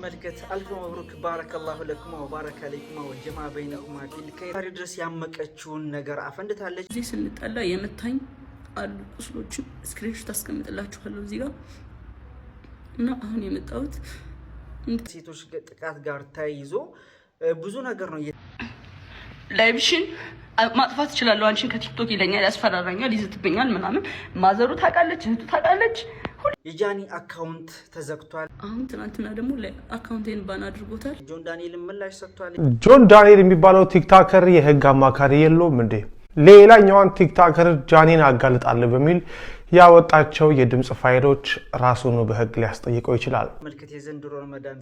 እንመልከት። አልፍ መብሩክ ባረከላሁ ለኩም ወባረከ አለይኩም ወጀማ በይነኩም ፊል ኸይር ድረስ ያመቀችውን ነገር አፈንድታለች። እዚህ ስንጣላ የመታኝ አሉ ቁስሎችን ስክሪንሾት አስቀምጥላችኋለሁ እዚህ ጋር እና አሁን የመጣሁት ሴቶች ጥቃት ጋር ተያይዞ ብዙ ነገር ነው። ላይቭሽን ማጥፋት እችላለሁ አንቺን ከቲክቶክ ይለኛል፣ ያስፈራራኛል፣ ይዝትብኛል ምናምን። ማዘሩ ታውቃለች፣ እህቱ ታውቃለች። የጃኒ አካውንት ተዘግቷል። አሁን ትናንትና ደግሞ አካውንቴን ባን አድርጎታል። ጆን ዳንኤል ምላሽ ሰጥቷል። ጆን ዳንኤል የሚባለው ቲክቶከር የህግ አማካሪ የለውም እንዴ? ሌላኛዋን ቲክቶከር ጃኒን አጋልጣለሁ በሚል ያወጣቸው የድምጽ ፋይሎች ራሱን በህግ ሊያስጠይቀው ይችላል። መልከት የዘንድሮ ረመዳን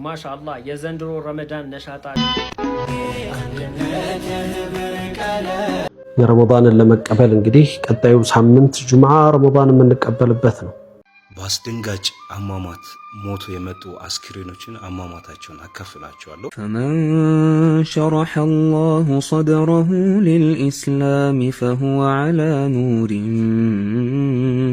ማሻአላህ የዘንድሮ ረመዳን ነሻጣ የረመዳንን ለመቀበል እንግዲህ ቀጣዩ ሳምንት ጁምዓ ረመዳን የምንቀበልበት ነው። በአስደንጋጭ አሟሟት ሞቶ የመጡ አስክሬኖችን አሟሟታቸውን አካፍላቸዋለሁ። فمن شرح الله صدره للإسلام فهو على نور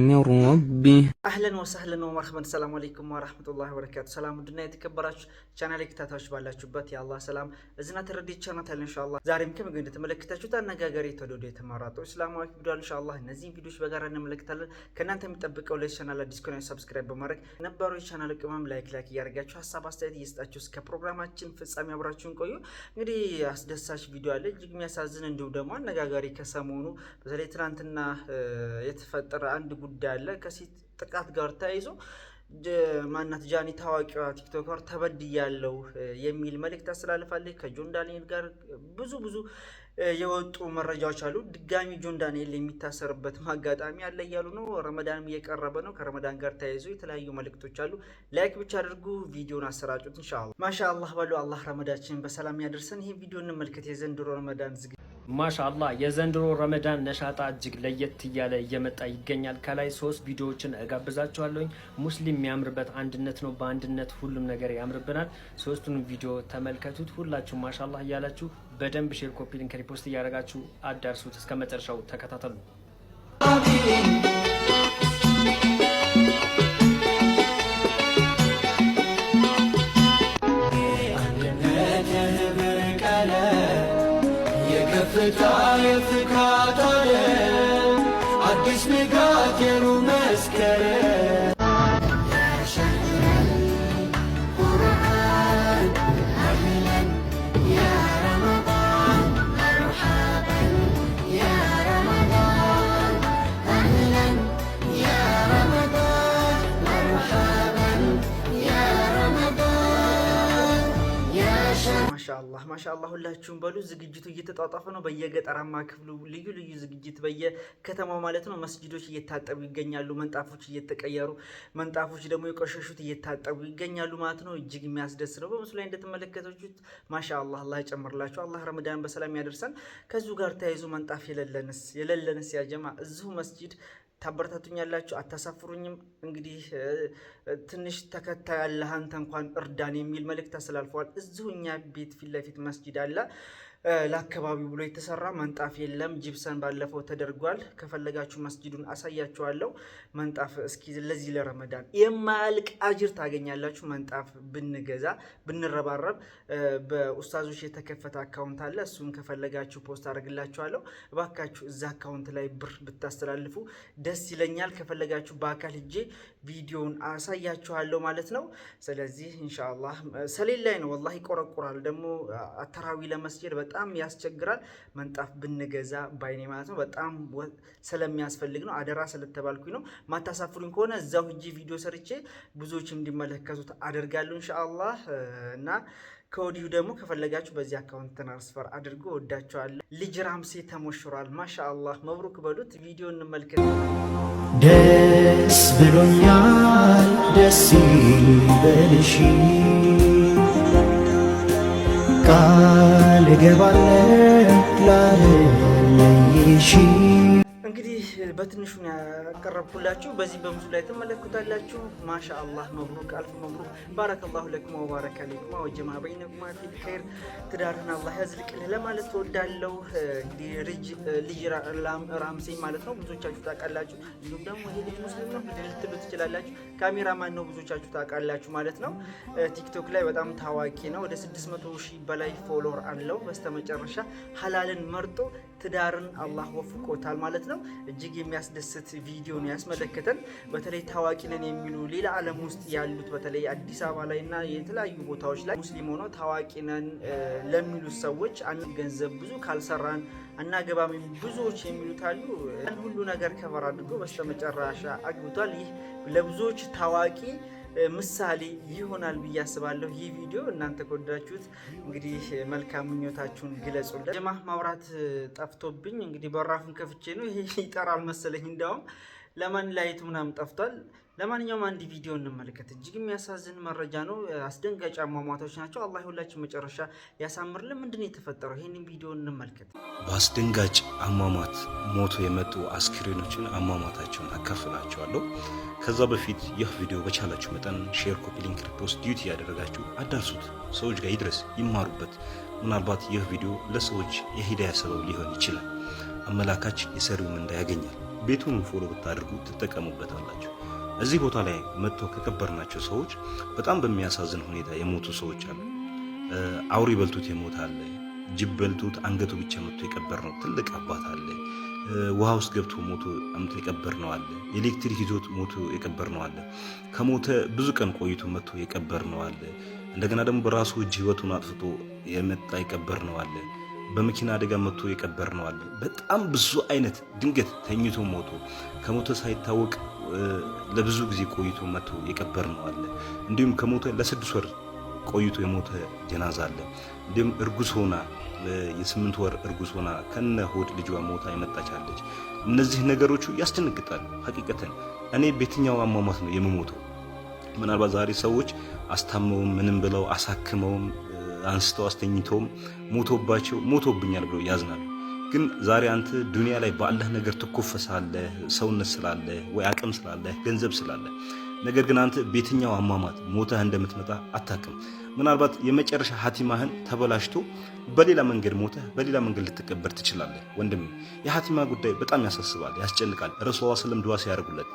من ربه. አህለን ወሰህለን ወመርሐበን። ሰላም አለይኩም ወራህመቱላሂ ወበረካቱ። ሰላም ድና የተከበራችሁ ቻናሌ ተከታታዮች ባላችሁበት የአላህ ሰላም እዝና ተረዲት ቻናል ኢንሻአላህ ዛሬም ከምግብ እንደተመለከታችሁት አነጋጋሪ ተወደደ የተመረጡ እስላማዊ ቪዲዮ ኢንሻአላህ እነዚህን ቪዲዮዎች በጋራ እንመለከታለን። ከእናንተ የሚጠብቀው ለቻናል አዲስ ከሆነ ሰብስክራይብ በማድረግ ነባሩ የቻናል ቅመም ላይክ እያደረጋችሁ ሀሳብ አስተያየት እየሰጣችሁ እስከ ፕሮግራማችን ፍጻሜ አብራችሁን ቆዩ። እንግዲህ አስደሳች ቪዲዮ አለ፣ እጅግ የሚያሳዝን እንዲሁም ደግሞ አነጋጋሪ ከሰሞኑ በተለይ ትናንትና የተፈጠረ አንድ ጉዳይ አለ ከሴት ጥቃት ጋር ተያይዞ ማናት ጃኒ ታዋቂዋ ቲክቶከር ተበድያለሁ የሚል መልእክት አስተላልፋለች። ከጆን ዳንኤል ጋር ብዙ የወጡ መረጃዎች አሉ። ድጋሚ ጆን ዳንኤል የሚታሰርበት ማጋጣሚ አለ እያሉ ነው። ረመዳንም እየቀረበ ነው። ከረመዳን ጋር ተያይዞ የተለያዩ መልእክቶች አሉ። ላይክ ብቻ አድርጉ፣ ቪዲዮን አሰራጩት ኢንሻአላህ። ማሻአላህ በሉ። አላህ ረመዳችንን በሰላም ያደርሰን። ይሄ ቪዲዮ እንመልከት። የዘንድሮ ረመዳን ማሻአላህ የዘንድሮ ረመዳን ነሻጣ እጅግ ለየት እያለ እየመጣ ይገኛል። ከላይ 3 ቪዲዮዎችን እጋብዛችኋለሁ። ሙስሊም የሚያምርበት አንድነት ነው። በአንድነት ሁሉም ነገር ያምርብናል። 3ቱን ቪዲዮ ተመልከቱት። ሁላችሁ ማሻአላህ እያላችሁ በደንብ ሼር፣ ኮፒ ሊንክ፣ ሪፖስት እያደረጋችሁ አዳርሱት። እስከ መጨረሻው ተከታተሉ። አዲስ ንጋት የሩ መስከረም ማሻአላህ ሁላችሁም በሉ። ዝግጅቱ እየተጧጧፈ ነው። በየገጠራማ ክፍሉ ልዩ ዝግጅት በየከተማው ማለት ነው። መስጂዶች እየታጠቡ ይገኛሉ። መንጣፎች እየተቀየሩ፣ መንጣፎች ደግሞ የቆሸሹት እየታጠቡ ይገኛሉ ማለት ነው። እጅግ የሚያስደስት ነው። በምስሉ ላይ እንደተመለከታችሁት ማሻአላህ አላህ ይጨምርላችሁ። አላህ ረመዳን በሰላም ያደርሰን። ከዚሁ ጋር ተያይዞ መንጣፍ የሌለንስ ያጀማ እዚሁ መስጂድ ታበረታቱኛላችሁ፣ አታሳፍሩኝም። እንግዲህ ትንሽ ተከታይ ያለህ አንተ እንኳን እርዳን የሚል መልእክት አስተላልፈዋል። እዚሁ እኛ ቤት ፊት ለፊት መስጂድ አለ። ለአካባቢው ብሎ የተሰራ መንጣፍ የለም። ጂፕሰን ባለፈው ተደርጓል። ከፈለጋችሁ መስጂዱን አሳያችኋለሁ። መንጣፍ እስኪ ለዚህ ለረመዳን የማያልቅ አጅር ታገኛላችሁ። መንጣፍ ብንገዛ ብንረባረብ በኡስታዞች የተከፈተ አካውንት አለ። እሱን ከፈለጋችሁ ፖስት አደርግላችኋለሁ። እባካችሁ እዛ አካውንት ላይ ብር ብታስተላልፉ ደስ ይለኛል። ከፈለጋችሁ በአካል ሂጄ ቪዲዮውን አሳያችኋለሁ ማለት ነው። ስለዚህ ኢንሻአላህ ሰሌን ላይ ነው። ወላሂ ይቆረቁራል ደግሞ ተራዊ ለመስጂድ በጣም ያስቸግራል። መንጣፍ ብንገዛ ባይኔ ማለት ነው። በጣም ስለሚያስፈልግ ነው። አደራ ስለተባልኩኝ ነው። ማታሳፍሩኝ ከሆነ እዛው ሂጂ ቪዲዮ ሰርቼ ብዙዎች እንዲመለከቱት አደርጋለሁ ኢንሻአላህ። እና ከወዲሁ ደግሞ ከፈለጋችሁ በዚህ አካውንት ትራንስፈር አድርጎ ወዳቸዋለሁ። ልጅ ራምሴ ተሞሽሯል። ማሻአላህ መብሩክ በሉት። ቪዲዮ እንመልከት። ደስ ብሎኛል፣ ደስ ይበልሽ፣ ቃል እገባለሁ ላለይሽ። እንግዲህ በትንሹ ያቀረብኩላችሁ በዚህ በምስሉ ላይ ተመለከታላችሁ። ማሻአላህ መብሩክ አልፍ መብሩክ ባረከላሁ ለኩም ወባረከ አለይኩም ወጀማ በይነኩም ፊል ኸይር። ትዳርህን አላህ ያዝልቅልህ ለማለት ተወዳለሁ። እንግዲህ ልጅ ራምሴ ማለት ነው ብዙዎቻችሁ ታውቃላችሁ። እንዲሁም ደግሞ ይሄ ልጅ ሙስሊም ነው ልትሉ ትችላላችሁ። ካሜራማን ነው፣ ብዙዎቻችሁ ታውቃላችሁ ማለት ነው። ቲክቶክ ላይ በጣም ታዋቂ ነው። ወደ 600,000 በላይ ፎሎወር አለው። በስተመጨረሻ ሐላልን መርጦ ትዳርን አላህ ወፍቆታል ማለት ነው። እጅግ የሚያስደስት ቪዲዮ ነው ያስመለከተን። በተለይ ታዋቂ ነን የሚሉ ሌላ ዓለም ውስጥ ያሉት በተለይ አዲስ አበባ ላይ እና የተለያዩ ቦታዎች ላይ ሙስሊም ሆነው ታዋቂ ነን ለሚሉት ሰዎች ገንዘብ ብዙ ካልሰራን አናገባም ብዙዎች የሚሉት አሉ። ሁሉ ነገር ከበር አድርጎ በስተመጨረሻ አግብቷል። ይህ ለብዙዎች ታዋቂ ምሳሌ ይሆናል ብዬ አስባለሁ። ይህ ቪዲዮ እናንተ ከወዳችሁት እንግዲህ መልካም ምኞታችሁን ግለጹልን። ጀማ ማውራት ጠፍቶብኝ እንግዲህ በራፉን ከፍቼ ነው። ይሄ ይጠራል መሰለኝ እንዳውም ለማን ላይቱ ምናምን ጠፍቷል። ለማንኛውም አንድ ቪዲዮ እንመልከት። እጅግ የሚያሳዝን መረጃ ነው። አስደንጋጭ አሟሟቶች ናቸው። አላህ ሁላችን መጨረሻ ያሳምርልን። ምንድነው የተፈጠረው? ይሄንን ቪዲዮ እንመልከት። በአስደንጋጭ አሟሟት ሞቶ የመጡ አስክሬኖችን አሟሟታቸውን አካፍላቸዋለሁ። ከዛ በፊት ይህ ቪዲዮ በቻላችሁ መጠን ሼር፣ ኮፒ ሊንክ፣ ሪፖስት፣ ዲዩቲ ያደረጋችሁ አዳርሱት፣ ሰዎች ጋር ይድረስ፣ ይማሩበት። ምናልባት ይህ ቪዲዮ ለሰዎች የሂዳያ ሰበብ ሊሆን ይችላል። አመላካች የሰሪውም እንዳያገኛል። ቤቱን ፎሎ ብታደርጉ ትጠቀሙበታላችሁ። እዚህ ቦታ ላይ መጥተው ከቀበርናቸው ሰዎች በጣም በሚያሳዝን ሁኔታ የሞቱ ሰዎች አሉ። አውሬ በልቶት የሞት አለ። ጅብ በልቶት አንገቱ ብቻ መጥቶ የቀበርነው ትልቅ አባት አለ። ውሃ ውስጥ ገብቶ ሞቶ አምጥቶ የቀበርነው አለ። ኤሌክትሪክ ይዞት ሞቶ የቀበርነው አለ። ከሞተ ብዙ ቀን ቆይቶ መጥቶ የቀበርነው አለ። እንደገና ደግሞ በራሱ እጅ ህይወቱን አጥፍቶ የመጣ የቀበርነው አለ። በመኪና አደጋ መጥቶ የቀበርነው አለ። በጣም ብዙ አይነት ድንገት ተኝቶ ሞቶ ከሞተ ሳይታወቅ ለብዙ ጊዜ ቆይቶ መጥቶ የቀበርነው አለ። እንዲሁም ከሞተ ለ6 ወር ቆይቶ የሞተ ጀናዛ አለ። እንዲሁም እርጉዝ ሆና የ8 ወር እርጉዝ ሆና ከነ ሆድ ልጇ ሞታ የመጣቻለች። እነዚህ ነገሮቹ ያስደነግጣሉ። ሐቂቀተን እኔ በየትኛው አሟሟት ነው የምሞተው? ምናልባት ዛሬ ሰዎች አስታመውም ምንም ብለው አሳክመውም አንስተው አስተኝተውም ሞቶባቸው ሞቶብኛል ብለው ያዝናሉ። ግን ዛሬ አንተ ዱንያ ላይ በአላህ ነገር ትኮፈሳለህ፣ ሰውነት ስላለህ ወይ አቅም ስላለህ ገንዘብ ስላለህ። ነገር ግን አንተ በየትኛው አሟሟት ሞተህ እንደምትመጣ አታውቅም። ምናልባት የመጨረሻ ሀቲማህን ተበላሽቶ በሌላ መንገድ ሞተህ በሌላ መንገድ ልትቀበር ትችላለህ። ወንድም የሀቲማ ጉዳይ በጣም ያሳስባል፣ ያስጨንቃል። ረሱላህ ሰለላሁ ዐለይሂ ወሰለም ዱዓ ሲያደርጉለት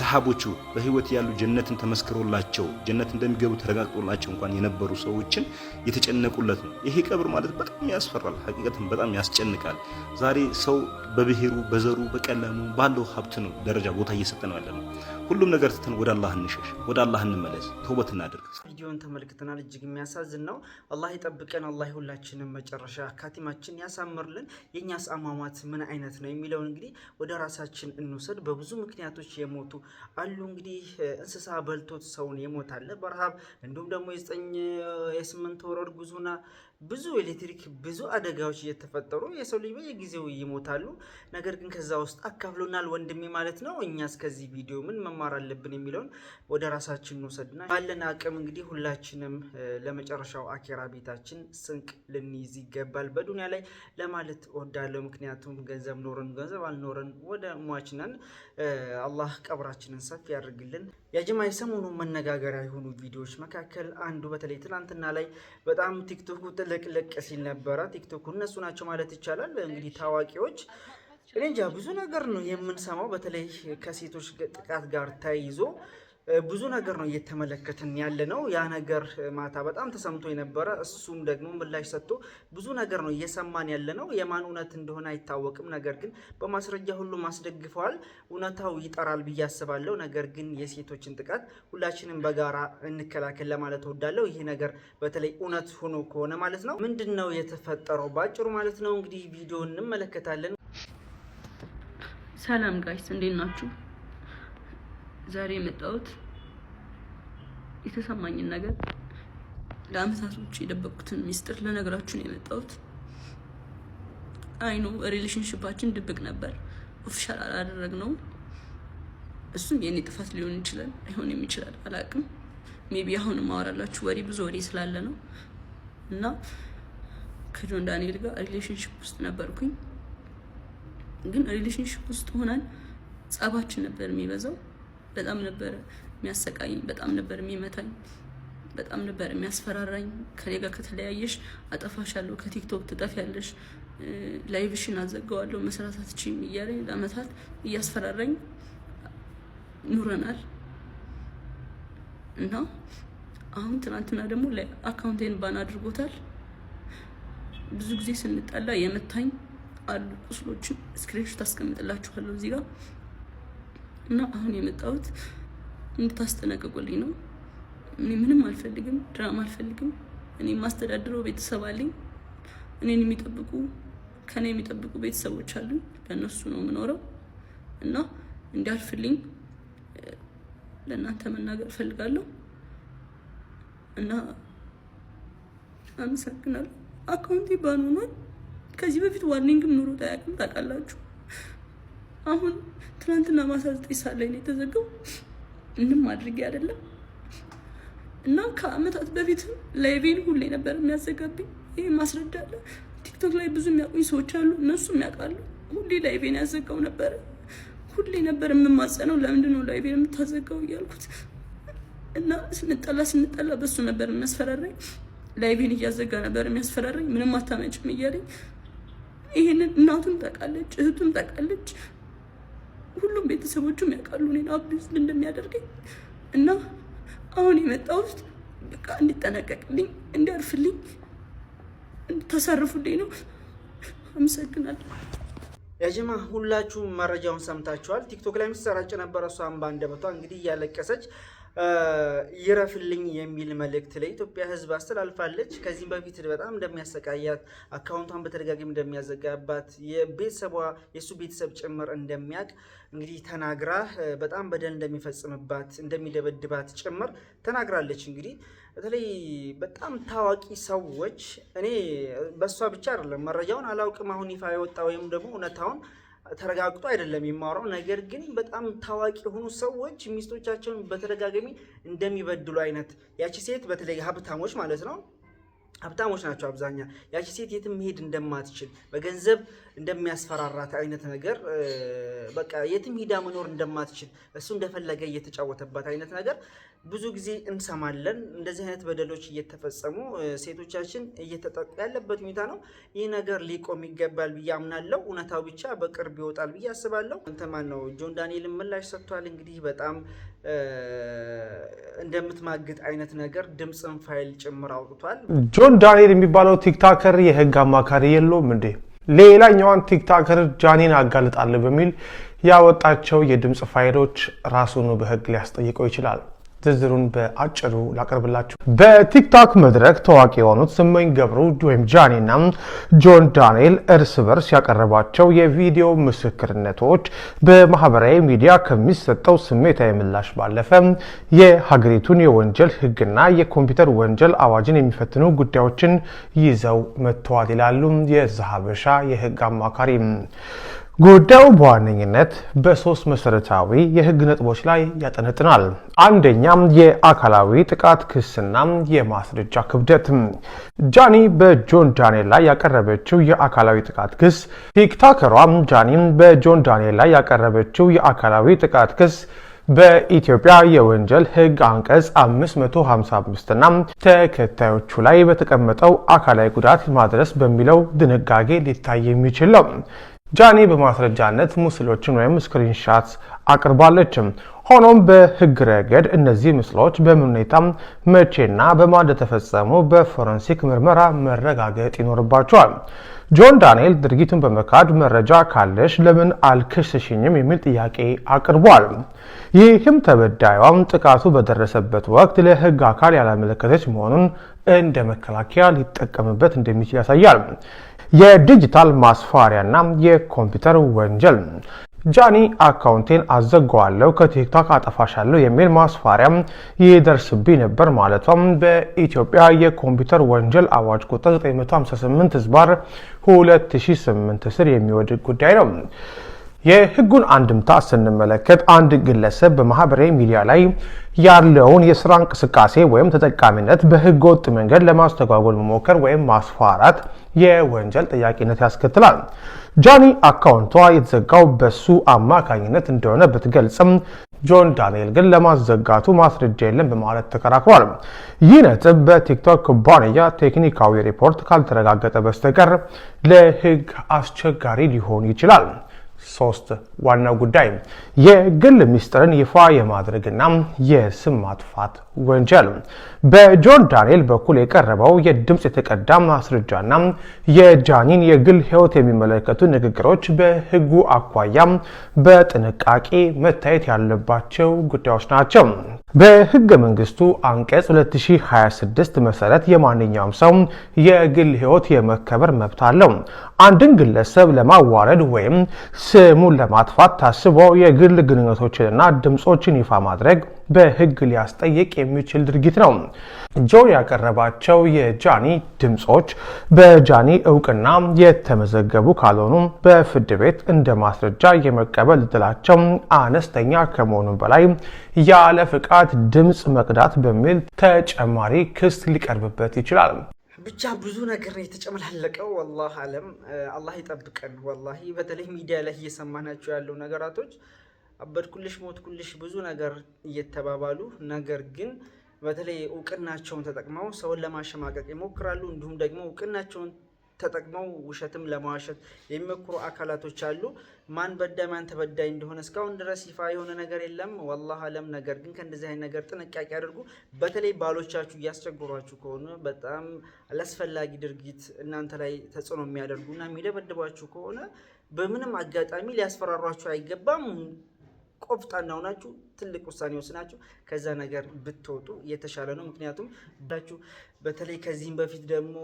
ሰሃቦቹ በህይወት ያሉ ጀነትን ተመስክሮላቸው ጀነት እንደሚገቡ ተረጋግጦላቸው እንኳን የነበሩ ሰዎችን የተጨነቁለት ነው። ይሄ ቀብር ማለት በጣም ያስፈራል። ሐቂቀትን በጣም ያስጨንቃል። ዛሬ ሰው በብሔሩ በዘሩ በቀለሙ ባለው ሀብት ነው ደረጃ ቦታ እየሰጠ ነው ያለነው። ሁሉም ነገር ትተን ወደ አላህ እንሸሽ፣ ወደ አላህ እንመለስ፣ ተውበት እናድርግ። ቪዲዮን ተመልክተናል። እጅግ የሚያሳዝን ነው። አላህ ይጠብቀን። አላህ ሁላችንም መጨረሻ ካቲማችን ያሳምርልን። የኛስ አሟሟት ምን አይነት ነው የሚለውን እንግዲህ ወደ ራሳችን እንውሰድ። በብዙ ምክንያቶች የሞቱ አሉ። እንግዲህ እንስሳ በልቶት ሰውን የሞት አለ በረሃብ እንዲሁም ደግሞ የ8 ወር እርጉዝ ሆና ብዙ ኤሌክትሪክ ብዙ አደጋዎች እየተፈጠሩ የሰው ልጅ በየጊዜው ይሞታሉ። ነገር ግን ከዛ ውስጥ አካፍሎናል ወንድሜ ማለት ነው። እኛስ ከዚህ ቪዲዮ ምን መማር አለብን የሚለውን ወደ ራሳችን እንወሰድና ባለን አቅም እንግዲህ ሁላችንም ለመጨረሻው አኬራ ቤታችን ስንቅ ልንይዝ ይገባል በዱንያ ላይ ለማለት እወዳለሁ። ምክንያቱም ገንዘብ ኖረን ገንዘብ አልኖረን ወደ ሟች ነን። አላህ ቀብራችንን ሰፊ ያድርግልን። የጀማ የሰሞኑ መነጋገሪያ የሆኑ ቪዲዮዎች መካከል አንዱ በተለይ ትናንትና ላይ በጣም ቲክቶክ ለቅለቅ ሲል ነበረ። ቲክቶክ እነሱ ናቸው ማለት ይቻላል እንግዲህ ታዋቂዎች። እኔ እንጃ ብዙ ነገር ነው የምንሰማው። በተለይ ከሴቶች ጥቃት ጋር ተያይዞ ብዙ ነገር ነው እየተመለከትን ያለ ነው። ያ ነገር ማታ በጣም ተሰምቶ የነበረ እሱም ደግሞ ምላሽ ሰጥቶ ብዙ ነገር ነው እየሰማን ያለ ነው። የማን እውነት እንደሆነ አይታወቅም። ነገር ግን በማስረጃ ሁሉም አስደግፈዋል። እውነታው ይጠራል ብዬ አስባለሁ። ነገር ግን የሴቶችን ጥቃት ሁላችንም በጋራ እንከላከል ለማለት እወዳለሁ። ይሄ ነገር በተለይ እውነት ሆኖ ከሆነ ማለት ነው። ምንድን ነው የተፈጠረው ባጭሩ ማለት ነው። እንግዲህ ቪዲዮ እንመለከታለን። ሰላም ጋይስ እንዴት ናችሁ? ዛሬ የመጣሁት የተሰማኝን ነገር ለአመታቶች የደበቅኩትን ሚስጥር ለነገራችሁ ነው የመጣሁት። አይኑ ሪሌሽንሺፓችን ድብቅ ነበር፣ ኦፊሻል አላደረግነው። እሱም የኔ ጥፋት ሊሆን ይችላል አይሆንም ይችላል አላውቅም። ሜቢ አሁን ማወራላችሁ ወሬ ብዙ ወሬ ስላለ ነው። እና ከጆን ዳንኤል ጋር ሪሌሽንሺፕ ውስጥ ነበርኩኝ። ግን ሪሌሽንሺፕ ውስጥ ሆነን ጸባችን ነበር የሚበዛው። በጣም ነበር የሚያሰቃይኝ፣ በጣም ነበር የሚመታኝ፣ በጣም ነበር የሚያስፈራራኝ። ከሌጋ ከተለያየሽ አጠፋሻለሁ፣ ከቲክቶክ ትጠፊያለሽ፣ ላይቭሽን አዘጋዋለሁ፣ መስራት አትችይም እያለኝ ለአመታት እያስፈራራኝ ኑረናል። እና አሁን ትናንትና ደግሞ ላይ አካውንቴን ባን አድርጎታል። ብዙ ጊዜ ስንጣላ የመታኝ አሉ ቁስሎችን ስክሪንሾት አስቀምጥላችኋለሁ እዚህ ጋር። እና አሁን የመጣሁት እንድታስጠነቅቁልኝ ነው። እኔ ምንም አልፈልግም፣ ድራማ አልፈልግም። እኔ ማስተዳድረው ቤተሰብ አለኝ። እኔን የሚጠብቁ ከኔ የሚጠብቁ ቤተሰቦች አሉ። ለነሱ ነው የምኖረው እና እንዲያልፍልኝ ለእናንተ መናገር ፈልጋለሁ እና አመሰግናለሁ። አካውንቴ ባን ሆኗል። ከዚህ በፊት ዋርኒንግም ኑሮ ታያቅም ታውቃላችሁ። አሁን ትናንትና ማታ 9 ሰዓት ላይ ነው የተዘጋው። ምንም አድርጌ አይደለም እና ከአመታት በፊት ላይቬን ሁሌ ነበር የሚያዘጋብኝ። ይሄ ማስረጃ አለ። ቲክቶክ ላይ ብዙ የሚያውቁኝ ሰዎች አሉ፣ እነሱም ያውቃሉ። ሁሌ ላይቬን ያዘጋው ነበር። ሁሌ ነበር የምማጸነው፣ ለምንድን ነው ላይቬን የምታዘጋው እያልኩት እና ስንጠላ በሱ ነበር የሚያስፈራራኝ። ላይቬን እያዘጋ ነበር የሚያስፈራራኝ። ምንም አታመጭም እያለኝ ይሄንን እናቱም ታውቃለች፣ እህቱም ታውቃለች፣ ሁሉም ቤተሰቦቹም ያውቃሉ እኔን አቢዩዝ እንደሚያደርገኝ እና አሁን የመጣሁት በቃ እንዲጠነቀቅልኝ፣ እንዲያርፍልኝ፣ እንድታሳርፉልኝ ነው። አመሰግናለሁ። ያጀማ ሁላችሁም መረጃውን ሰምታችኋል። ቲክቶክ ላይ ምትሰራጭ ነበር። እሷም ባንደበቷ እንግዲህ እያለቀሰች ይረፍልኝ የሚል መልእክት ለኢትዮጵያ ሕዝብ አስተላልፋለች። ከዚህም በፊት በጣም እንደሚያሰቃያት አካውንቷን በተደጋጋሚ እንደሚያዘጋባት የእሱ ቤተሰብ ጭምር እንደሚያውቅ እንግዲህ ተናግራ በጣም በደል እንደሚፈጽምባት እንደሚደበድባት ጭምር ተናግራለች። እንግዲህ በተለይ በጣም ታዋቂ ሰዎች እኔ በእሷ ብቻ አይደለም መረጃውን አላውቅም አሁን ይፋ የወጣ ወይም ደግሞ እውነታውን ተረጋግጦ አይደለም የሚማረው። ነገር ግን በጣም ታዋቂ የሆኑ ሰዎች ሚስቶቻቸውን በተደጋጋሚ እንደሚበድሉ አይነት ያቺ ሴት በተለይ ሀብታሞች ማለት ነው፣ ሀብታሞች ናቸው አብዛኛ። ያቺ ሴት የትም መሄድ እንደማትችል በገንዘብ እንደሚያስፈራራት አይነት ነገር በቃ የትም ሂዳ መኖር እንደማትችል እሱ እንደፈለገ እየተጫወተባት አይነት ነገር ብዙ ጊዜ እንሰማለን። እንደዚህ አይነት በደሎች እየተፈጸሙ ሴቶቻችን እየተጠቁ ያለበት ሁኔታ ነው። ይህ ነገር ሊቆም ይገባል ብዬ አምናለሁ። እውነታው ብቻ በቅርብ ይወጣል ብዬ አስባለሁ። እንተማን ነው ጆን ዳንኤልን ምላሽ ሰጥቷል። እንግዲህ በጣም እንደምትማግጥ አይነት ነገር ድምፅን ፋይል ጭምር አውጥቷል። ጆን ዳንኤል የሚባለው ቲክታከር የህግ አማካሪ የለውም እንዴ? ሌላኛዋን ቲክታከር ጃኒን አጋልጣለሁ በሚል ያወጣቸው የድምፅ ፋይሎች ራሱን በህግ ሊያስጠይቀው ይችላል። ዝርዝሩን በአጭሩ ላቀርብላችሁ። በቲክቶክ መድረክ ታዋቂ የሆኑት ስመኝ ገብሩ ወይም ጃኒና ጆን ዳንኤል እርስ በርስ ያቀረባቸው የቪዲዮ ምስክርነቶች በማህበራዊ ሚዲያ ከሚሰጠው ስሜታዊ ምላሽ ባለፈ የሀገሪቱን የወንጀል ህግና የኮምፒውተር ወንጀል አዋጅን የሚፈትኑ ጉዳዮችን ይዘው መጥተዋል ይላሉ የዛሀበሻ የህግ አማካሪ። ጉዳዩ በዋነኝነት በሶስት መሰረታዊ የህግ ነጥቦች ላይ ያጠነጥናል። አንደኛም የአካላዊ ጥቃት ክስና የማስረጃ ክብደት። ጃኒ በጆን ዳንኤል ላይ ያቀረበችው የአካላዊ ጥቃት ክስ ቲክቶከሯ ጃኒ በጆን ዳንኤል ላይ ያቀረበችው የአካላዊ ጥቃት ክስ በኢትዮጵያ የወንጀል ህግ አንቀጽ 555 እና ተከታዮቹ ላይ በተቀመጠው አካላዊ ጉዳት ማድረስ በሚለው ድንጋጌ ሊታይ የሚችል ነው። ጃኒ በማስረጃነት ምስሎችን ወይም ስክሪንሻት አቅርባለች። ሆኖም በህግ ረገድ እነዚህ ምስሎች በምን ሁኔታ መቼና በማን እንደተፈጸሙ በፎረንሲክ ምርመራ መረጋገጥ ይኖርባቸዋል። ጆን ዳንኤል ድርጊቱን በመካድ መረጃ ካለሽ ለምን አልከሰሽኝም የሚል ጥያቄ አቅርቧል። ይህም ተበዳዩም ጥቃቱ በደረሰበት ወቅት ለህግ አካል ያላመለከተች መሆኑን እንደ መከላከያ ሊጠቀምበት እንደሚችል ያሳያል። የዲጂታል ማስፈራሪያና የኮምፒውተር ወንጀል። ጃኒ አካውንቴን አዘጋዋለሁ፣ ከቲክቶክ አጠፋሻለሁ የሚል ማስፈራሪያ ይደርስብኝ ነበር ማለቷም በኢትዮጵያ የኮምፒውተር ወንጀል አዋጅ ቁጥር 958/2008 ስር የሚወድቅ ጉዳይ ነው። የህጉን አንድምታ ስንመለከት አንድ ግለሰብ በማህበራዊ ሚዲያ ላይ ያለውን የስራ እንቅስቃሴ ወይም ተጠቃሚነት በህገ ወጥ መንገድ ለማስተጓጎል መሞከር ወይም ማስፈራራት የወንጀል ጠያቂነት ያስከትላል። ጃኒ አካውንቷ የተዘጋው በሱ አማካኝነት እንደሆነ ብትገልጽም ጆን ዳንኤል ግን ለማዘጋቱ ማስረጃ የለም በማለት ተከራክሯል። ይህ ነጥብ በቲክቶክ ኩባንያ ቴክኒካዊ ሪፖርት ካልተረጋገጠ በስተቀር ለህግ አስቸጋሪ ሊሆን ይችላል። 3 ዋናው ጉዳይ የግል ሚስጥርን ይፋ የማድረግና የስም ማጥፋት ወንጀል። በጆን ዳንኤል በኩል የቀረበው የድምጽ የተቀዳ ማስረጃና የጃኒን የግል ህይወት የሚመለከቱ ንግግሮች በህጉ አኳያ በጥንቃቄ መታየት ያለባቸው ጉዳዮች ናቸው። በህገ መንግስቱ አንቀጽ 2026 መሰረት የማንኛውም ሰው የግል ህይወት የመከበር መብት አለው። አንድን ግለሰብ ለማዋረድ ወይም ስሙን ለማጥፋት ታስቦ የግል ግንኙነቶችንና ድምጾችን ይፋ ማድረግ በህግ ሊያስጠይቅ የሚችል ድርጊት ነው። ጆ ያቀረባቸው የጃኒ ድምጾች በጃኒ እውቅና የተመዘገቡ ካልሆኑ በፍርድ ቤት እንደ ማስረጃ የመቀበል እድላቸው አነስተኛ ከመሆኑ በላይ ያለ ፍቃድ ድምጽ መቅዳት በሚል ተጨማሪ ክስ ሊቀርብበት ይችላል። ብቻ ብዙ ነገር ነው የተጨመላለቀው። ወላሂ አለም አላህ ይጠብቀን። ወላሂ በተለይ ሚዲያ ላይ እየሰማናቸው ያለው ነገራቶች አበድኩልሽ ሞትኩልሽ ብዙ ነገር እየተባባሉ ነገር ግን በተለይ እውቅናቸውን ተጠቅመው ሰውን ለማሸማቀቅ ይሞክራሉ። እንዲሁም ደግሞ እውቅናቸውን ተጠቅመው ውሸትም ለማዋሸት የሚሞክሩ አካላቶች አሉ። ማን በዳይ ማን ተበዳይ እንደሆነ እስካሁን ድረስ ይፋ የሆነ ነገር የለም። ወላሂ አለም ነገር ግን ከእንደዚህ አይነት ነገር ጥንቃቄ አድርጉ። በተለይ ባሎቻችሁ እያስቸገሯችሁ ከሆነ በጣም አላስፈላጊ ድርጊት እናንተ ላይ ተጽዕኖ የሚያደርጉና የሚደበድቧችሁ ከሆነ በምንም አጋጣሚ ሊያስፈራሯችሁ አይገባም። ቆፍጣና ሆናችሁ ትልቅ ውሳኔ ወስናችሁ ከዛ ነገር ብትወጡ የተሻለ ነው። ምክንያቱም በተለይ ከዚህም በፊት ደግሞ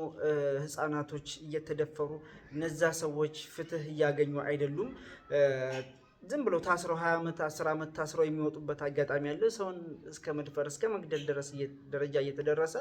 ህፃናቶች እየተደፈሩ እነዛ ሰዎች ፍትህ እያገኙ አይደሉም። ዝም ብለው ታስረው 20 ዓመት 10 ዓመት ታስረው የሚወጡበት አጋጣሚ ያለ ሰውን እስከ መድፈር እስከ መግደል ድረስ ደረጃ እየተደረሰ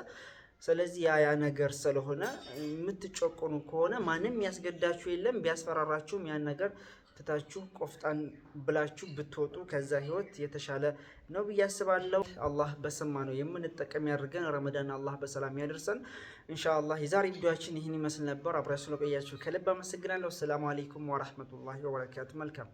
ስለዚህ ያ ነገር ስለሆነ የምትጨቆኑ ከሆነ ማንም ያስገዳችሁ የለም። ቢያስፈራራችሁም ያን ነገር ትታችሁ ቆፍጣን ብላችሁ ብትወጡ ከዛ ህይወት የተሻለ ነው ብዬ አስባለሁ። አላህ በሰማነው የምንጠቀም ያድርገን። ረመዳን አላህ በሰላም ያደርሰን ኢንሻአላህ። የዛሬ ቪዲዮአችን ይህን ይመስል ነበር። አብራችሁ ስለቆያችሁ ከልብ አመሰግናለሁ። ሰላም አለይኩም ወራህመቱላሂ ወበረካቱ። መልካም